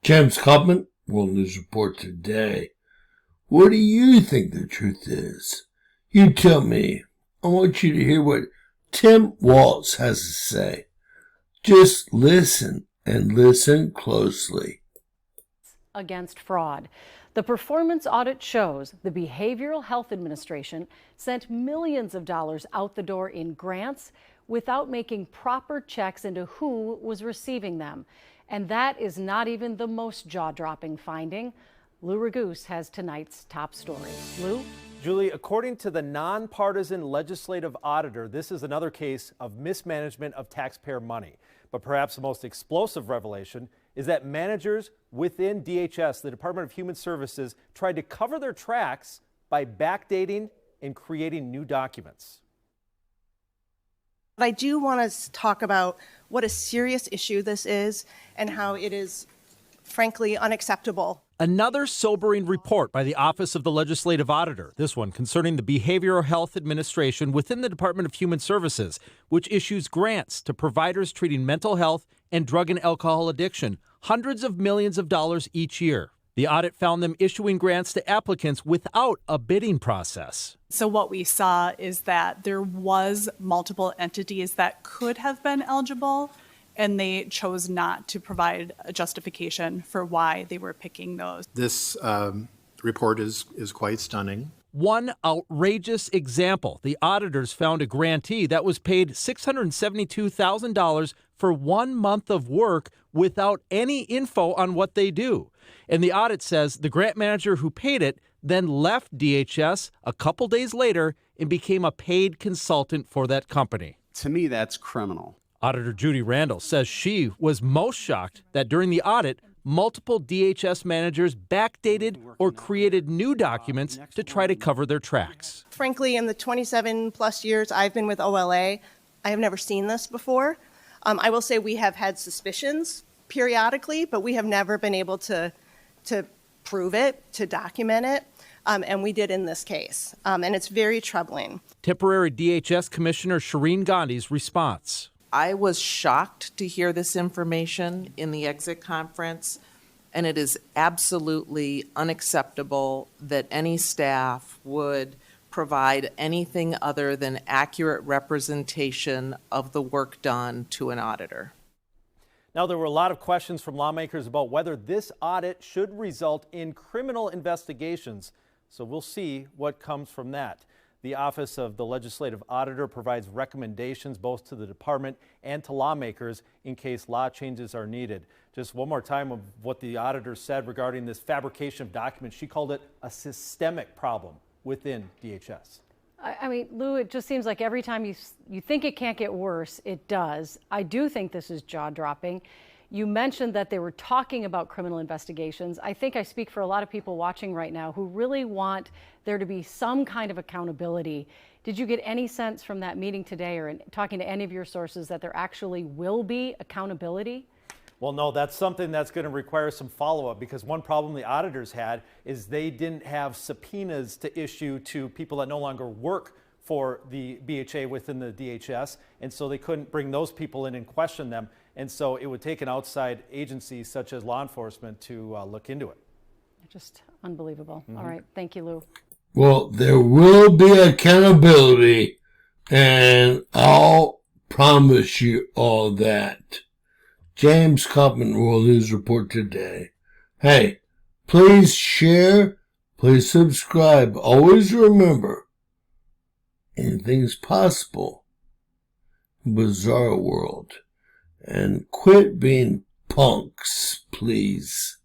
James Copman, World News Report today. What do you think the truth is? You tell me. I want you to hear what Tim Waltz has to say. Just listen and listen closely. Against fraud. The performance audit shows the Behavioral Health Administration sent millions of dollars out the door in grants without making proper checks into who was receiving them. And that is not even the most jaw-dropping finding. Lou Raguse has tonight's top story. Lou? Julie, according to the nonpartisan legislative auditor, this is another case of mismanagement of taxpayer money. But perhaps the most explosive revelation is that managers within DHS, the Department of Human Services, tried to cover their tracks by backdating and creating new documents. I do want to talk about what a serious issue this is and how it is, frankly, unacceptable. Another sobering report by the Office of the Legislative Auditor, this one concerning the Behavioral Health Administration within the Department of Human Services, which issues grants to providers treating mental health and drug and alcohol addiction, hundreds of millions of dollars each year. The audit found them issuing grants to applicants without a bidding process. So what we saw is that there was multiple entities that could have been eligible, and they chose not to provide a justification for why they were picking those. This report is quite stunning. One outrageous example, the auditors found a grantee that was paid $672,000 for 1 month of work without any info on what they do. And the audit says the grant manager who paid it then left DHS a couple days later and became a paid consultant for that company. To me, that's criminal. Auditor Judy Randall says she was most shocked that during the audit, multiple DHS managers backdated or created new documents to try to cover their tracks. Frankly, in the 27 plus years I've been with OLA, I have never seen this before. I will say we have had suspicions periodically, but we have never been able to prove it, to document it, and we did in this case, and it's very troubling. Temporary DHS Commissioner Shireen Gandhi's response. I was shocked to hear this information in the exit conference, and it is absolutely unacceptable that any staff would provide anything other than accurate representation of the work done to an auditor. Now, there were a lot of questions from lawmakers about whether this audit should result in criminal investigations. So we'll see what comes from that. The Office of the Legislative Auditor provides recommendations both to the department and to lawmakers in case law changes are needed. Just one more time of what the auditor said regarding this fabrication of documents. She called it a systemic problem within DHS. I mean, Lou, it just seems like every time you think it can't get worse, it does. I do think this is jaw-dropping. You mentioned that they were talking about criminal investigations. I think I speak for a lot of people watching right now who really want there to be some kind of accountability. Did you get any sense from that meeting today or in talking to any of your sources that there actually will be accountability? Well, no, that's something that's going to require some follow-up, because one problem the auditors had is they didn't have subpoenas to issue to people that no longer work for the BHA within the DHS, and so they couldn't bring those people in and question them. And so it would take an outside agency such as law enforcement to look into it. Just unbelievable. All right. Thank you, Lou. Well, there will be accountability, and I'll promise you all that. James Copman, World News Report today. Hey, please share, please subscribe. Always remember, anything's possible in a bizarre world. And quit being punks, please.